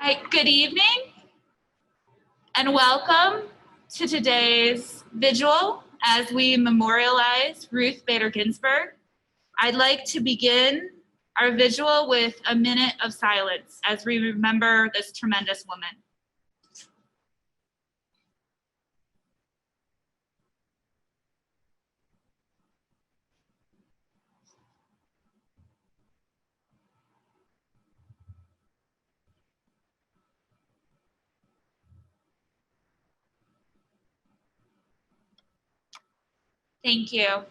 Hi, good evening and welcome to today's vigil as we memorialize Ruth Bader Ginsburg. I'd like to begin our vigil with a minute of silence as we remember this tremendous woman. Thank you.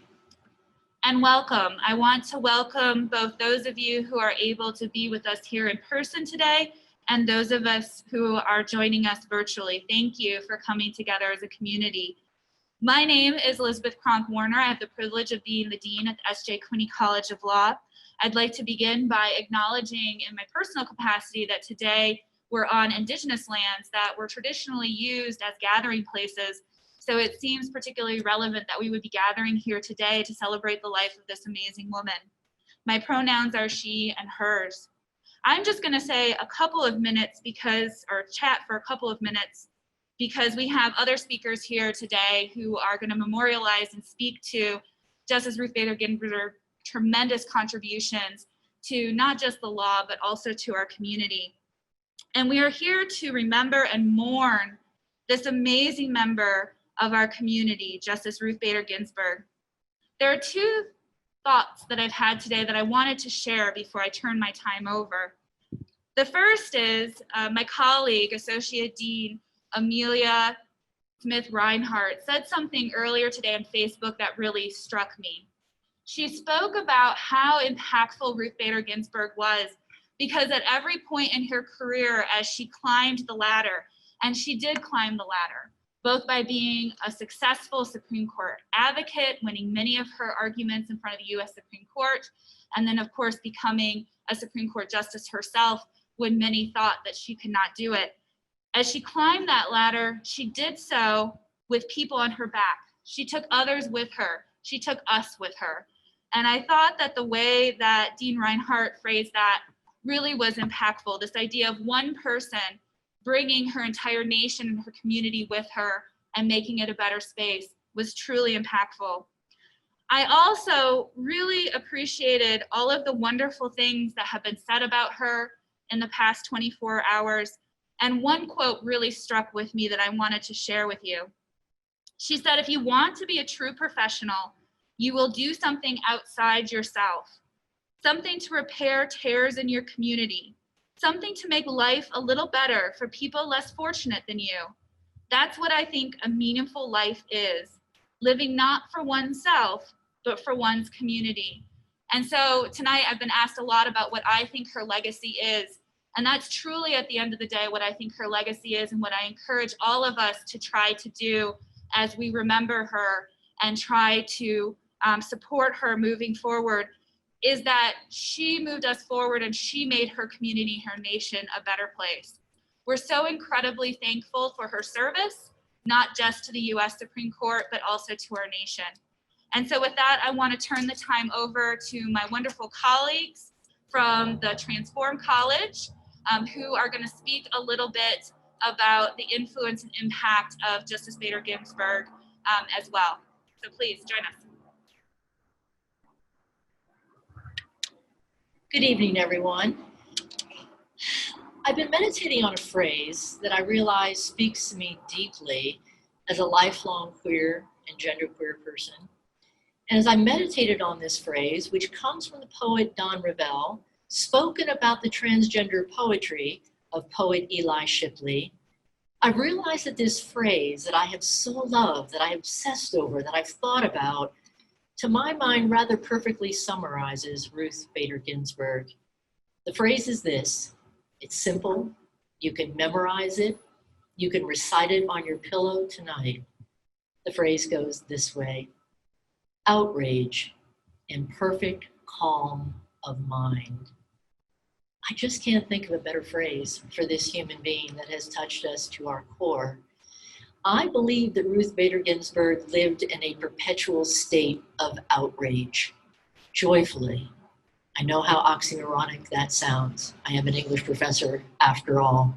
And welcome. I want to welcome both those of you who are able to be with us here in person today and those of us who are joining us virtually. Thank you for coming together as a community. My name is Elizabeth Cronk Warner. I have the privilege of being the Dean at the S.J. Quinney College of Law. I'd like to begin by acknowledging in my personal capacity that today we're on Indigenous lands that were traditionally used as gathering places. So it seems particularly relevant that we would be gathering here today to celebrate the life of this amazing woman. My pronouns are she and hers. I'm just going to say a couple of minutes or chat for a couple of minutes because we have other speakers here today who are going to memorialize and speak to Justice Ruth Bader Ginsburg's tremendous contributions to not just the law, but also to our community. And we are here to remember and mourn this amazing member of our community, Justice Ruth Bader Ginsburg. There are two thoughts that I've had today that I wanted to share before I turn my time over. The first is my colleague, Associate Dean Amelia Smith Reinhardt, said something earlier today on Facebook that really struck me. She spoke about how impactful Ruth Bader Ginsburg was because at every point in her career as she climbed the ladder, and she did climb the ladder, both by being a successful Supreme Court advocate, winning many of her arguments in front of the US Supreme Court, and then of course becoming a Supreme Court justice herself when many thought that she could not do it. As she climbed that ladder, she did so with people on her back. She took others with her. She took us with her. And I thought that the way that Dean Reinhardt phrased that really was impactful. This idea of one person bringing her entire nation and her community with her and making it a better space was truly impactful. I also really appreciated all of the wonderful things that have been said about her in the past 24 hours. And one quote really struck with me that I wanted to share with you. She said, "If you want to be a true professional, you will do something outside yourself, something to repair tears in your community, something to make life a little better for people less fortunate than you. That's what I think a meaningful life is, living not for oneself, but for one's community." And so tonight I've been asked a lot about what I think her legacy is. And that's truly at the end of the day what I think her legacy is and what I encourage all of us to try to do as we remember her and try to support her moving forward, is that she moved us forward and she made her community, her nation a better place. We're so incredibly thankful for her service, not just to the US Supreme Court, but also to our nation. And so with that, I want to turn the time over to my wonderful colleagues from the Transform College, who are going to speak a little bit about the influence and impact of Justice Bader Ginsburg as well. So please join us. Good evening, everyone. I've been meditating on a phrase that I realize speaks to me deeply as a lifelong queer and genderqueer person. And as I meditated on this phrase, which comes from the poet Don Revelle, spoken about the transgender poetry of poet Eli Shipley, I realized that this phrase that I have so loved, that I obsessed over, that I've thought about, to my mind rather perfectly summarizes Ruth Bader Ginsburg. The phrase is this: it's simple, you can memorize it, you can recite it on your pillow tonight. The phrase goes this way: outrage, imperfect calm of mind. I just can't think of a better phrase for this human being that has touched us to our core. I believe that Ruth Bader Ginsburg lived in a perpetual state of outrage, joyfully, I know how oxymoronic that sounds. I am an English professor after all.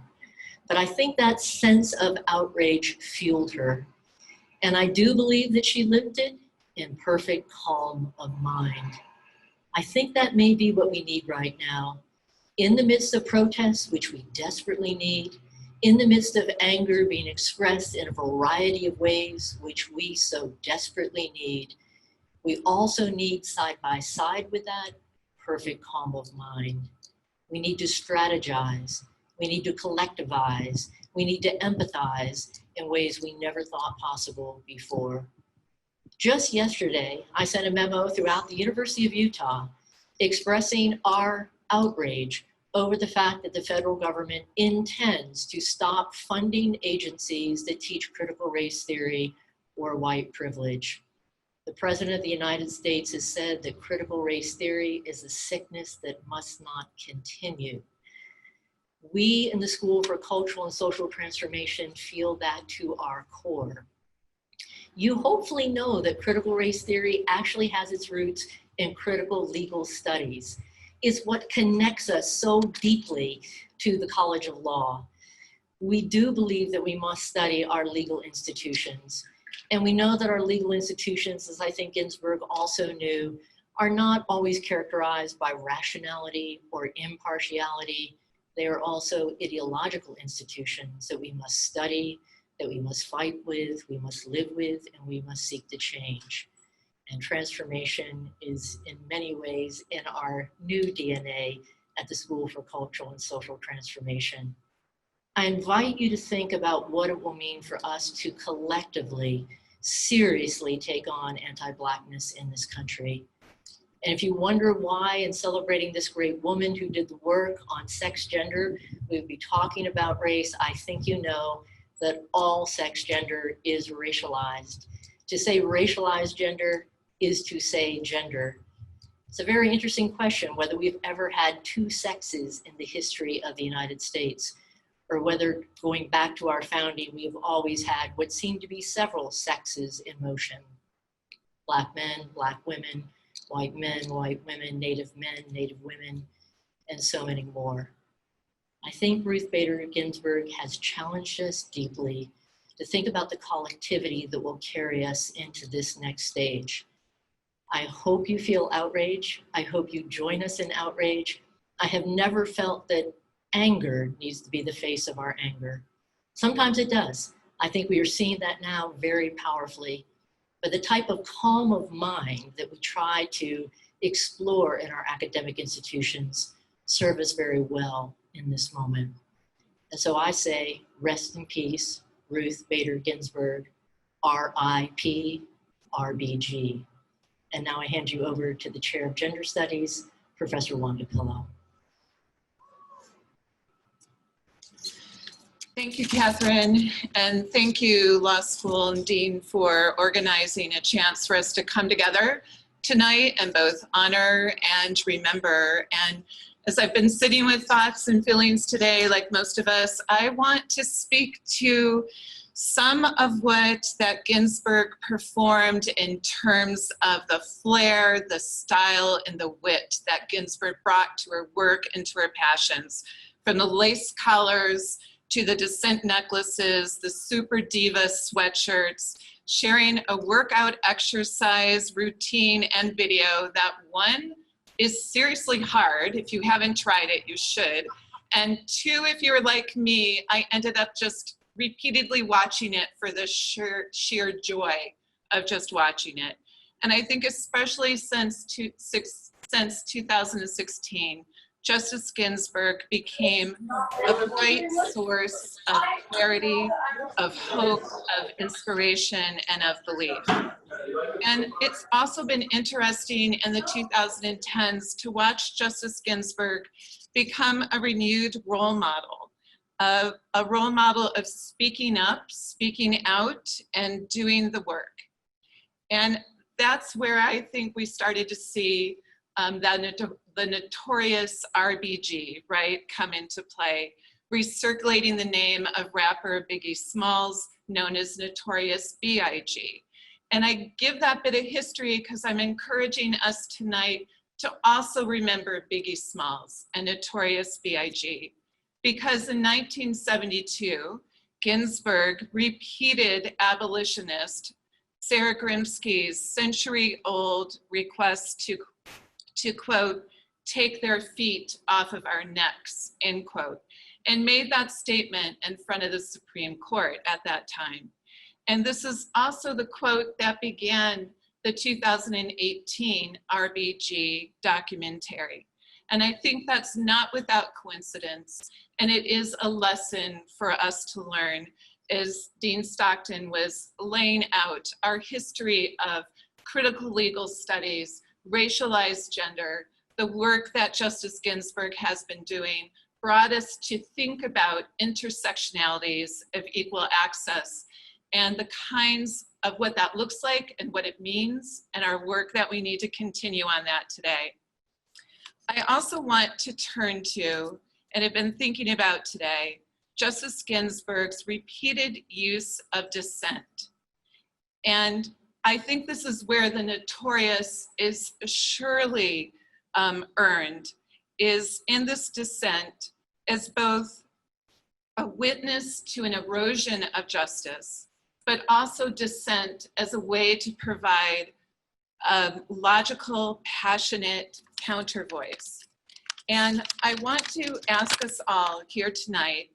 But I think that sense of outrage fueled her. And I do believe that she lived it in perfect calm of mind. I think that may be what we need right now. In the midst of protests, which we desperately need, in the midst of anger being expressed in a variety of ways, which we so desperately need, we also need side by side with that, perfect calm of mind. We need to strategize. We need to collectivize. We need to empathize in ways we never thought possible before. Just yesterday, I sent a memo throughout the University of Utah expressing our outrage over the fact that the federal government intends to stop funding agencies that teach critical race theory or white privilege. The President of the United States has said that critical race theory is a sickness that must not continue. We in the School for Cultural and Social Transformation feel that to our core. You hopefully know that critical race theory actually has its roots in critical legal studies. It's what connects us so deeply to the College of Law. We do believe that we must study our legal institutions. And we know that our legal institutions, as I think Ginsberg also knew, are not always characterized by rationality or impartiality. They are also ideological institutions that we must study, that we must fight with, we must live with, and we must seek to change. And transformation is in many ways in our new DNA at the School for Cultural and Social Transformation. I invite you to think about what it will mean for us to collectively, seriously take on anti-Blackness in this country. And if you wonder why in celebrating this great woman who did the work on sex gender, we would be talking about race, I think you know that all sex gender is racialized. To say racialized gender is to say gender. It's a very interesting question whether we've ever had two sexes in the history of the United States, or whether going back to our founding, we've always had what seem to be several sexes in motion. Black men, Black women, white women, Native men, Native women, and so many more. I think Ruth Bader Ginsburg has challenged us deeply to think about the collectivity that will carry us into this next stage. I hope you feel outrage. I hope you join us in outrage. I have never felt that anger needs to be the face of our anger. Sometimes it does. I think we are seeing that now very powerfully. But the type of calm of mind that we try to explore in our academic institutions serve us very well in this moment. And so I say, rest in peace, Ruth Bader Ginsburg, RIP, RBG. And now I hand you over to the Chair of Gender Studies, Professor Wanda Pillow. Thank you, Catherine, and thank you, Law School and Dean, for organizing a chance for us to come together tonight and both honor and remember. And as I've been sitting with thoughts and feelings today, like most of us, I want to speak to some of what that Ginsberg performed in terms of the flair, the style, and the wit that Ginsberg brought to her work and to her passions, from the lace collars to the descent necklaces, the super diva sweatshirts, sharing a workout exercise routine and video that, one, is seriously hard. If you haven't tried it, you should. And two, if you're like me, I ended up just repeatedly watching it for the sheer joy of just watching it. And I think especially since 2016, Justice Ginsburg became a bright source of clarity, of hope, of inspiration, and of belief. And it's also been interesting in the 2010s to watch Justice Ginsburg become a renewed role model, a role model of speaking up, speaking out, and doing the work. And that's where I think we started to see the notorious RBG, right, come into play, recirculating the name of rapper Biggie Smalls, known as Notorious B.I.G. And I give that bit of history because I'm encouraging us tonight to also remember Biggie Smalls and Notorious B.I.G. because in 1972, Ginsberg repeated abolitionist Sarah Grimsky's century-old request to quote, take their feet off of our necks, end quote, and made that statement in front of the Supreme Court at that time. And this is also the quote that began the 2018 RBG documentary. And I think that's not without coincidence. And it is a lesson for us to learn as Dean Stockton was laying out our history of critical legal studies, racialized gender, the work that Justice Ginsburg has been doing brought us to think about intersectionalities of equal access and the kinds of what that looks like and what it means, and our work that we need to continue on that today. I also want to turn to, and have been thinking about today, Justice Ginsburg's repeated use of dissent. And I think this is where the notorious is surely earned, is in this dissent as both a witness to an erosion of justice, but also dissent as a way to provide a logical, passionate counter voice. And I want to ask us all here tonight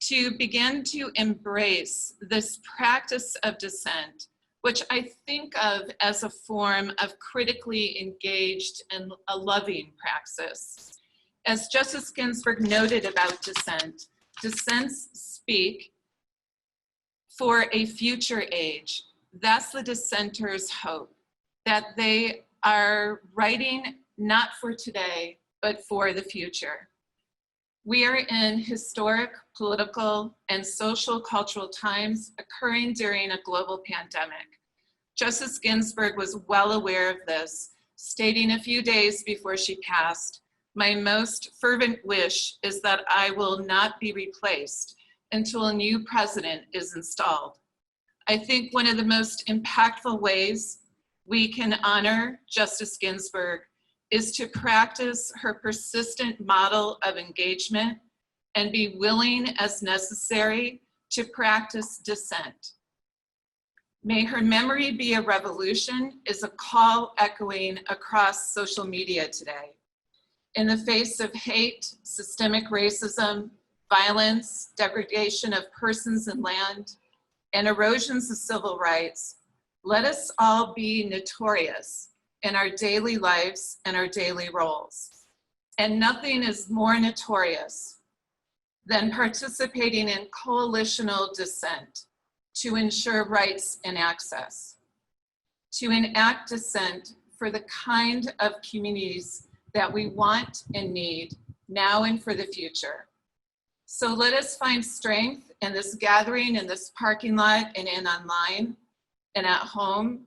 to begin to embrace this practice of dissent, which I think of as a form of critically engaged and a loving praxis. As Justice Ginsburg noted about dissent, dissents speak for a future age. That's the dissenter's hope, that they are writing not for today, but for the future. We are in historic, political, and social cultural times occurring during a global pandemic. Justice Ginsburg was well aware of this, stating a few days before she passed, "My most fervent wish is that I will not be replaced until a new president is installed." I think one of the most impactful ways we can honor Justice Ginsburg is to practice her persistent model of engagement and be willing as necessary to practice dissent. May her memory be a revolution is a call echoing across social media today. In the face of hate, systemic racism, violence, degradation of persons and land, and erosions of civil rights, let us all be notorious in our daily lives and our daily roles. And nothing is more notorious than participating in coalitional dissent to ensure rights and access, to enact dissent for the kind of communities that we want and need now and for the future. So let us find strength in this gathering, in this parking lot, and in online and at home,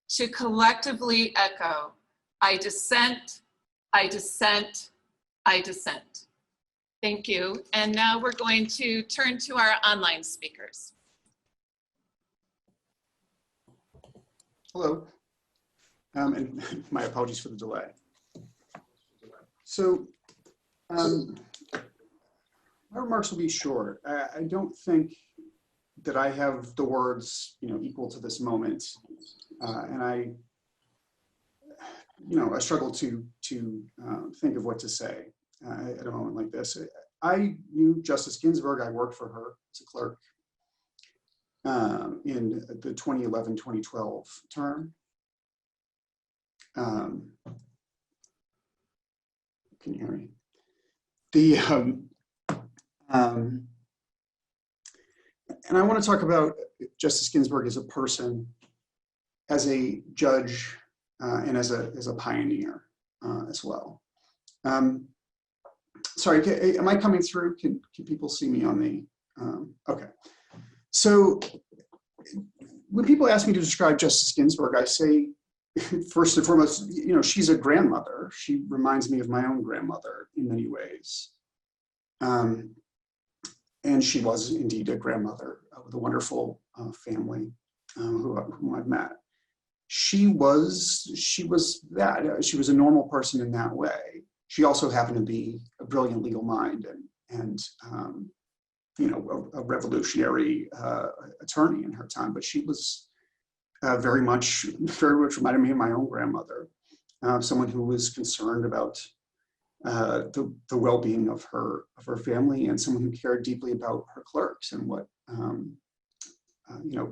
to collectively echo, I dissent, I dissent, I dissent. Thank you. And now we're going to turn to our online speakers. Hello, and my apologies for the delay. So my remarks will be short. I don't think that I have the words, equal to this moment, and I struggle to think of what to say at a moment like this. I knew Justice Ginsburg. I worked for her as a clerk in the 2011-2012 term. Can you hear me? And I want to talk about Justice Ginsburg as a person, as a judge, and as a pioneer as well. Sorry, am I coming through? Can people see me on the? Okay. So when people ask me to describe Justice Ginsburg, I say, first and foremost, she's a grandmother. She reminds me of my own grandmother in many ways. And she was indeed a grandmother with a wonderful family whom I've met. she was that. She was a normal person in that way. She also happened to be a brilliant legal mind and a revolutionary attorney in her time. But she was very much reminded me of my own grandmother, someone who was concerned about the well-being of her family, and someone who cared deeply about her clerks and what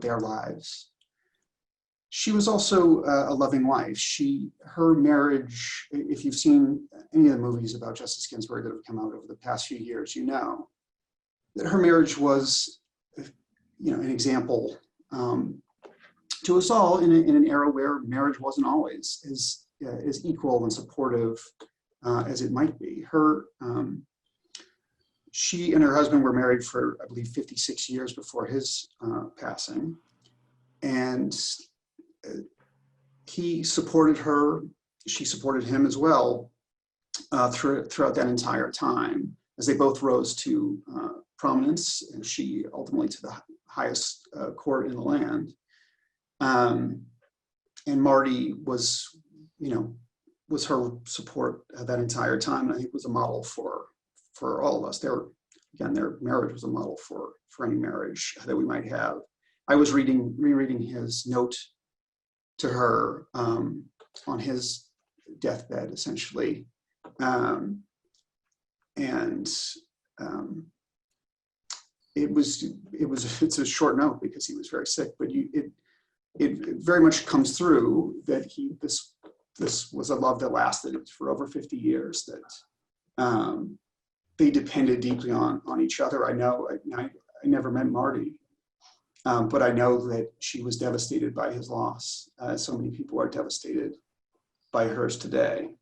their lives. She was also a loving wife. Her marriage, if you've seen any of the movies about Justice Ginsburg that have come out over the past few years, you know that her marriage was, an example to us all in an era where marriage wasn't always as equal and supportive as it might be. She and her husband were married for, I believe, 56 years before his passing. And he supported her, she supported him as well throughout that entire time, as they both rose to prominence, and she ultimately to the highest court in the land. And Marty was her support that entire time, and I think was a model for all of us. Their marriage was a model for any marriage that we might have. I was rereading his note to her on his deathbed, essentially, it's a short note because he was very sick, but it very much comes through that this was a love that lasted for over 50 years, that they depended deeply on each other. I know I never met Marty, but I know that she was devastated by his loss. So many people are devastated by hers today.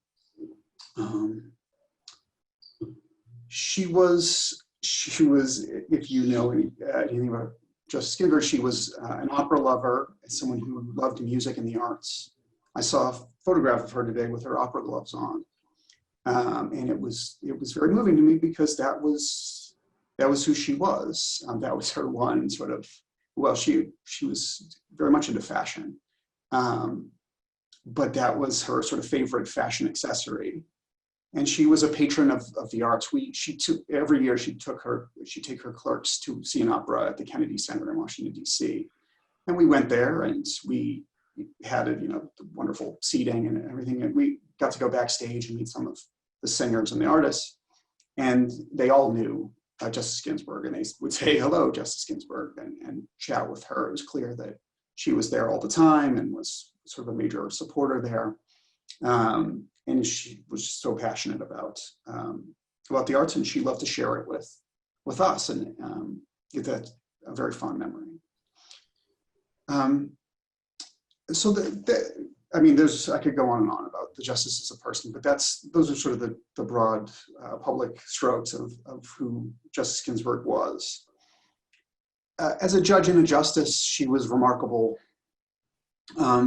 She was, if you know anything about Justice Ginsburg, she was an opera lover, someone who loved music and the arts. I saw a photograph of her today with her opera gloves on, and it was very moving to me because that was who she was. That was her one sort of. Well, she was very much into fashion, but that was her sort of favorite fashion accessory. And she was a patron of the arts. Every year she'd take her clerks to see an opera at the Kennedy Center in Washington, D.C. And we went there and we had wonderful seating and everything. And we got to go backstage and meet some of the singers and the artists. And they all knew Justice Ginsburg, and they would say, "Hello, Justice Ginsburg," and chat with her. It was clear that she was there all the time and was sort of a major supporter there. And she was so passionate about the arts, and she loved to share it with us, and get that a very fond memory. So I could go on and on about the justice as a person, but those are sort of the broad public strokes of who Justice Ginsburg was. As a judge and a justice, she was remarkable.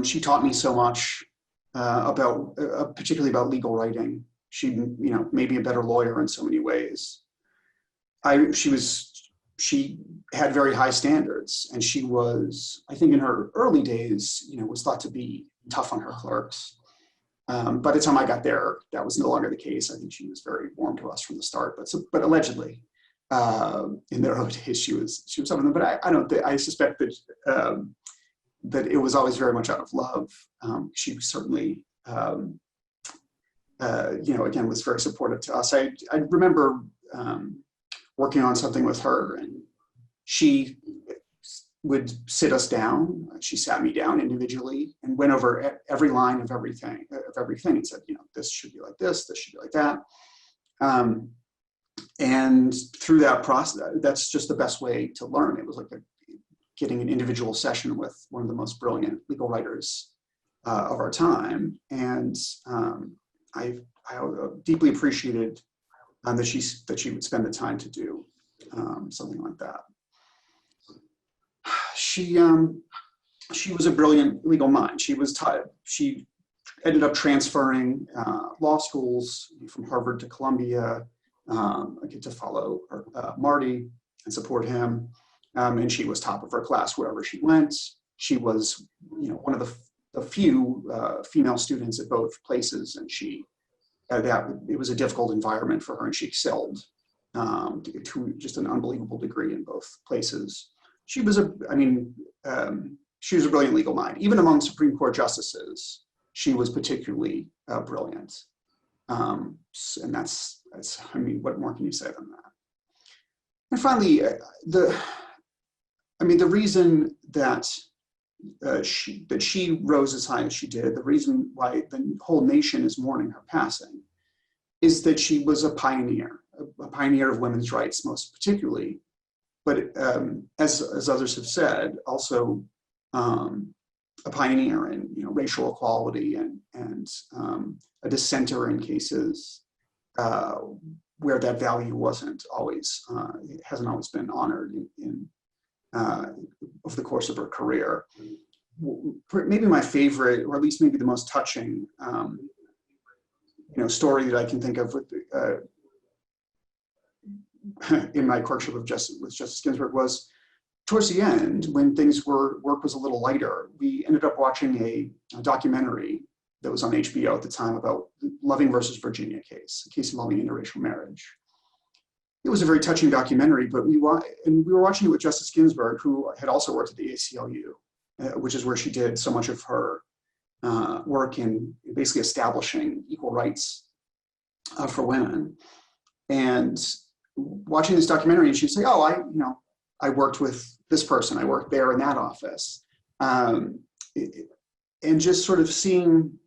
She taught me so much particularly about legal writing. She, made me a better lawyer in so many ways. She had very high standards, and she was, I think in her early days, was thought to be tough on her clerks. By the time I got there, that was no longer the case. I think she was very warm to us from the start, but allegedly, in the early days, she was some of them. But I suspect that it was always very much out of love. She certainly, again, was very supportive to us. I remember working on something with her, and she would sit us down. She sat me down individually and went over every line of everything, and said, this should be like this should be like that. And through that process, that's just the best way to learn. It was like getting an individual session with one of the most brilliant legal writers of our time. And I deeply appreciated that she would spend the time to do something like that. She was a brilliant legal mind. She ended up transferring law schools from Harvard to Columbia. I get to follow Marty and support him. And she was top of her class wherever she went. She was, one of the few female students at both places, and she that it was a difficult environment for her, and she excelled to just an unbelievable degree in both places. She was she was a brilliant legal mind. Even among Supreme Court justices, she was particularly brilliant. And that's, I mean, what more can you say than that? And finally, the reason that she rose as high as she did, the reason why the whole nation is mourning her passing, is that she was a pioneer of women's rights, most particularly, but as others have said, also a pioneer in racial equality and a dissenter in cases where that value wasn't always, it hasn't always been honored in over the course of her career. Maybe my favorite, or at least maybe the most touching, story that I can think of with in my courtship with Justice Ginsberg was towards the end, when work was a little lighter. We ended up watching a documentary that was on HBO at the time about the Loving versus Virginia case, a case involving interracial marriage. It was a very touching documentary, but we were watching it with Justice Ginsberg, who had also worked at the ACLU, which is where she did so much of her work in basically establishing equal rights for women. And watching this documentary, and she'd say, "Oh, I worked with this person. I worked there in that office," and just sort of seeing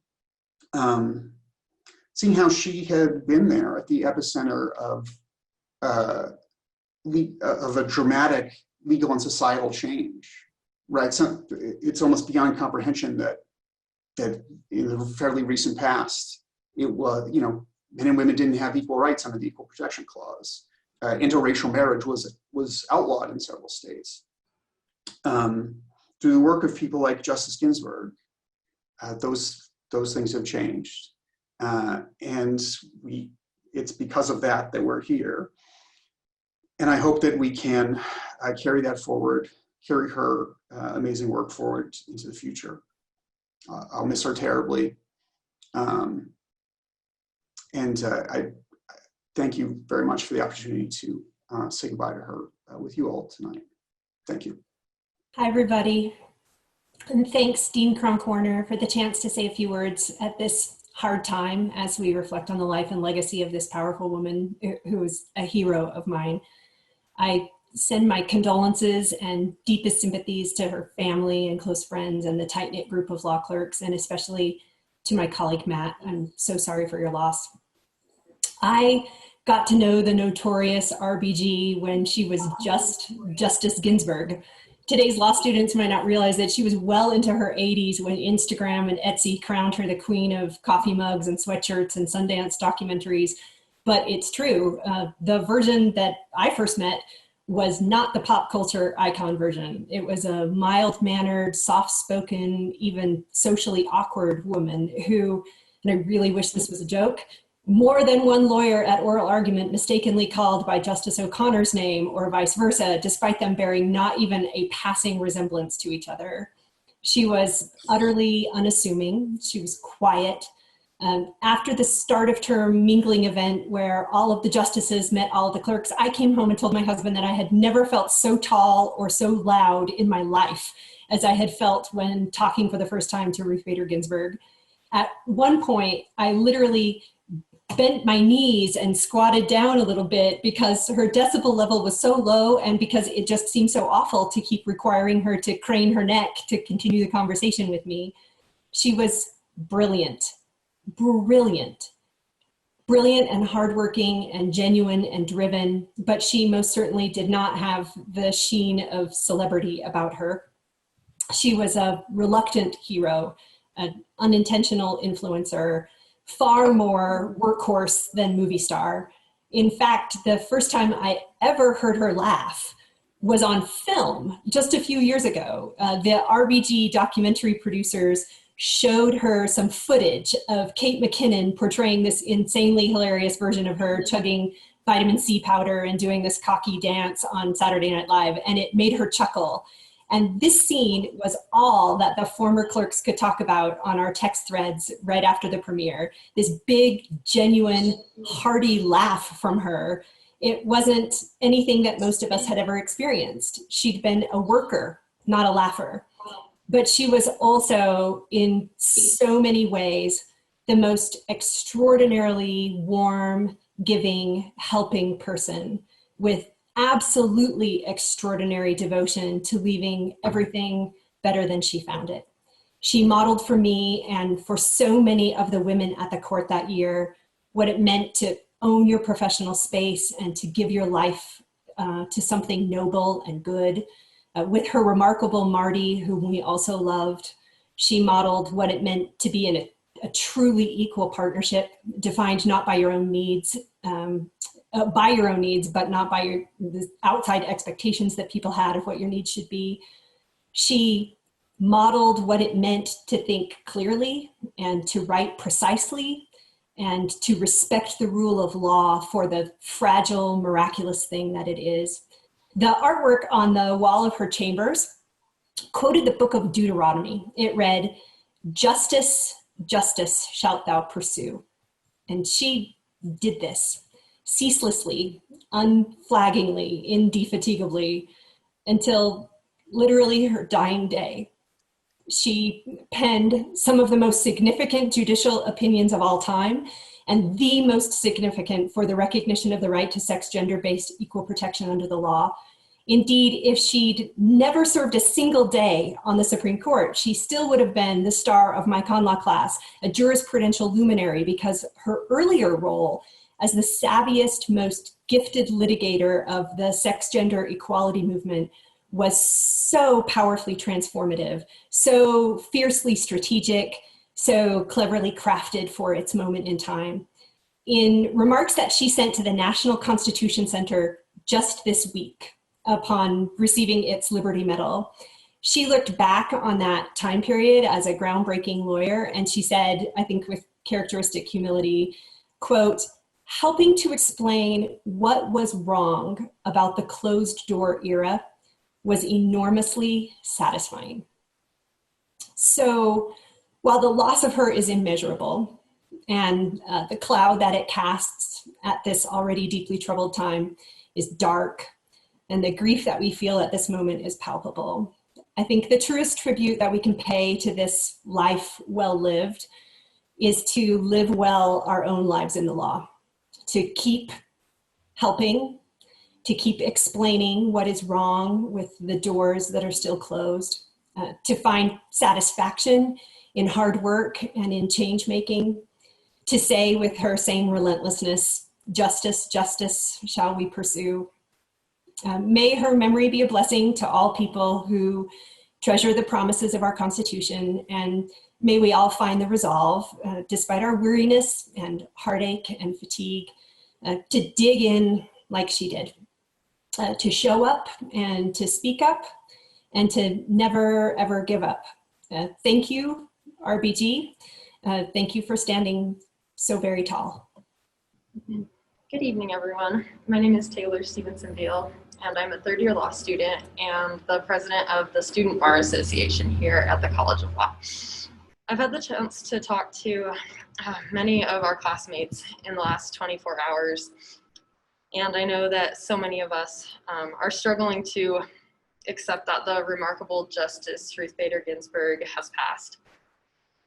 how she had been there at the epicenter of a dramatic legal and societal change, right? So it's almost beyond comprehension that in the fairly recent past, it was, men and women didn't have equal rights under the Equal Protection Clause. Interracial marriage was outlawed in several states. Through the work of people like Justice Ginsberg, those things have changed, and it's because of that we're here. And I hope that we can carry that forward, carry her amazing work forward into the future. I'll miss her terribly, and I thank you very much for the opportunity to say goodbye to her with you all tonight. Thank you. Hi, everybody. And thanks, Dean Cronk for the chance to say a few words at this hard time as we reflect on the life and legacy of this powerful woman who is a hero of mine. I send my condolences and deepest sympathies to her family and close friends and the tight-knit group of law clerks, and especially to my colleague, Matt. I'm so sorry for your loss. I got to know the notorious RBG when she was just Justice Ginsberg. Today's law students might not realize that she was well into her 80s when Instagram and Etsy crowned her the queen of coffee mugs and sweatshirts and Sundance documentaries. But it's true, the version that I first met was not the pop culture icon version. It was a mild-mannered, soft-spoken, even socially awkward woman who, and I really wish this was a joke, more than one lawyer at oral argument mistakenly called by Justice O'Connor's name or vice versa, despite them bearing not even a passing resemblance to each other. She was utterly unassuming. She was quiet. After the start of term mingling event where all of the justices met all of the clerks, I came home and told my husband that I had never felt so tall or so loud in my life as I had felt when talking for the first time to Ruth Bader Ginsburg. At one point, I literally bent my knees and squatted down a little bit because her decibel level was so low and because it just seemed so awful to keep requiring her to crane her neck to continue the conversation with me. She was brilliant and hardworking and genuine and driven, but she most certainly did not have the sheen of celebrity about her. She was a reluctant hero, an unintentional influencer, far more workhorse than movie star. In fact, the first time I ever heard her laugh was on film just a few years ago. The RBG documentary producers showed her some footage of Kate McKinnon portraying this insanely hilarious version of her chugging vitamin C powder and doing this cocky dance on Saturday Night Live, and it made her chuckle. And this scene was all that the former clerks could talk about on our text threads right after the premiere. This big, genuine, hearty laugh from her. It wasn't anything that most of us had ever experienced. She'd been a worker, not a laugher. But she was also, in so many ways, the most extraordinarily warm, giving, helping person with absolutely extraordinary devotion to leaving everything better than she found it. She modeled for me and for so many of the women at the court that year what it meant to own your professional space and to give your life to something noble and good. With her remarkable Marty, whom we also loved, she modeled what it meant to be in a truly equal partnership, defined not by your own needs, but not by the outside expectations that people had of what your needs should be. She modeled what it meant to think clearly and to write precisely and to respect the rule of law for the fragile, miraculous thing that it is. The artwork on the wall of her chambers quoted the book of Deuteronomy. It read, "Justice, justice shalt thou pursue." And she did this ceaselessly, unflaggingly, indefatigably, until literally her dying day. She penned some of the most significant judicial opinions of all time, and the most significant for the recognition of the right to sex, gender-based equal protection under the law. Indeed, if she'd never served a single day on the Supreme Court, she still would have been the star of my con law class, a jurisprudential luminary, because her earlier role as the savviest, most gifted litigator of the sex, gender equality movement was so powerfully transformative, so fiercely strategic, so cleverly crafted for its moment in time. In remarks that she sent to the National Constitution Center just this week upon receiving its Liberty Medal, she looked back on that time period as a groundbreaking lawyer, and she said, I think with characteristic humility, quote, "Helping to explain what was wrong about the closed door era was enormously satisfying." So while the loss of her is immeasurable and the cloud that it casts at this already deeply troubled time is dark, and the grief that we feel at this moment is palpable, I think the truest tribute that we can pay to this life well lived is to live well our own lives in the law, to keep helping, to keep explaining what is wrong with the doors that are still closed, to find satisfaction in hard work and in change making, to say with her same relentlessness, "Justice, justice shall we pursue." May her memory be a blessing to all people who treasure the promises of our Constitution, and may we all find the resolve, despite our weariness and heartache and fatigue, to dig in like she did, to show up and to speak up and to never, ever give up. Thank you, RBG. Thank you for standing so very tall. Good evening, everyone. My name is Taylor Stevenson Beal, and I'm a third-year law student and the president of the Student Bar Association here at the College of Law. I've had the chance to talk to many of our classmates in the last 24 hours, and I know that so many of us are struggling to accept that the remarkable Justice Ruth Bader Ginsburg has passed.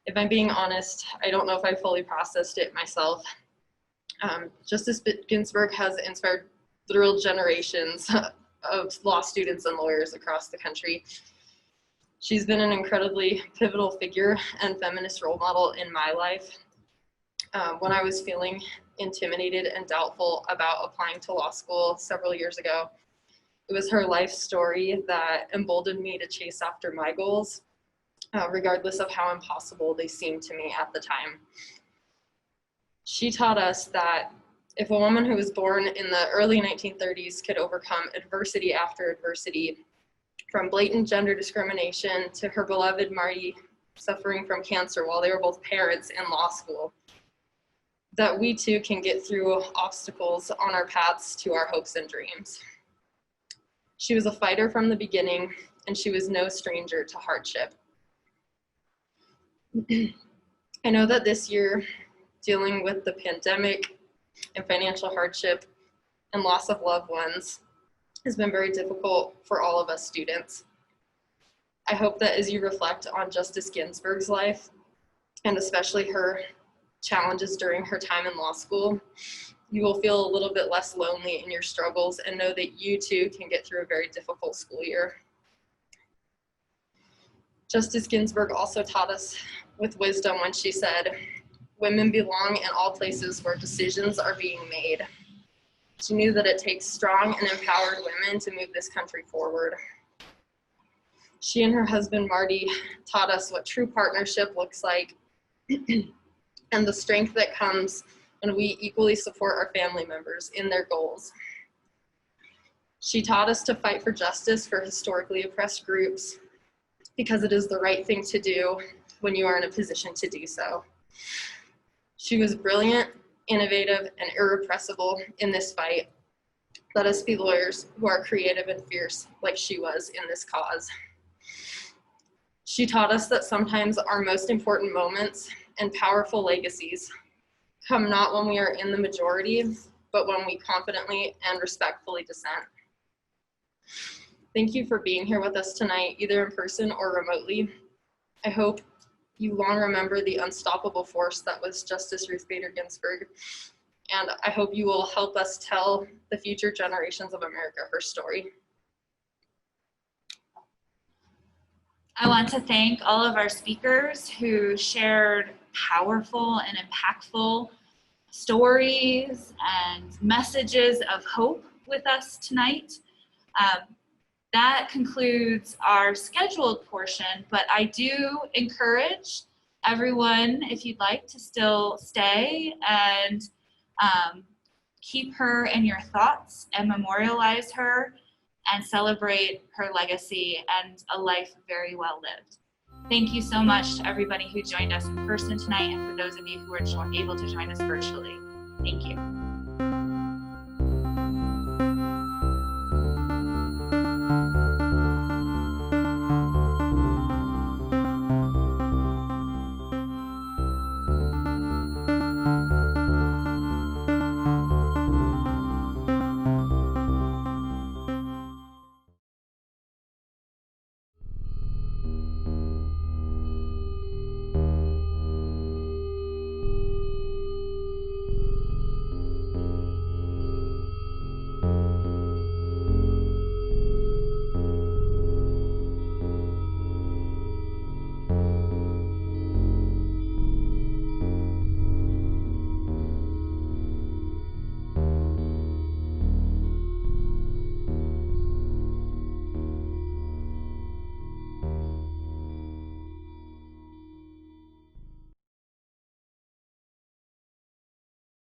If I'm being honest, I don't know if I fully processed it myself. Justice Ginsburg has inspired literal generations of law students and lawyers across the country. She's been an incredibly pivotal figure and feminist role model in my life. When I was feeling intimidated and doubtful about applying to law school several years ago, it was her life story that emboldened me to chase after my goals, regardless of how impossible they seemed to me at the time. She taught us that if a woman who was born in the early 1930s could overcome adversity after adversity, from blatant gender discrimination to her beloved Marty suffering from cancer while they were both parents in law school, that we too can get through obstacles on our paths to our hopes and dreams. She was a fighter from the beginning and she was no stranger to hardship. I know that this year, dealing with the pandemic and financial hardship and loss of loved ones has been very difficult for all of us students. I hope that as you reflect on Justice Ginsburg's life, and especially her challenges during her time in law school, you will feel a little bit less lonely in your struggles and know that you too can get through a very difficult school year. Justice Ginsburg also taught us with wisdom when she said, "Women belong in all places where decisions are being made." She knew that it takes strong and empowered women to move this country forward. She and her husband, Marty, taught us what true partnership looks like and the strength that comes when we equally support our family members in their goals. She taught us to fight for justice for historically oppressed groups because it is the right thing to do when you are in a position to do so. She was brilliant, innovative, and irrepressible in this fight. Let us be lawyers who are creative and fierce like she was in this cause. She taught us that sometimes our most important moments and powerful legacies come not when we are in the majority, but when we confidently and respectfully dissent. Thank you for being here with us tonight, either in person or remotely. I hope you long remember the unstoppable force that was Justice Ruth Bader Ginsburg, and I hope you will help us tell the future generations of America her story. I want to thank all of our speakers who shared powerful and impactful stories and messages of hope with us tonight. That concludes our scheduled portion, but I do encourage everyone, if you'd like, to still stay and keep her in your thoughts and memorialize her and celebrate her legacy and a life very well lived. Thank you so much to everybody who joined us in person tonight and for those of you who were able to join us virtually. Thank you.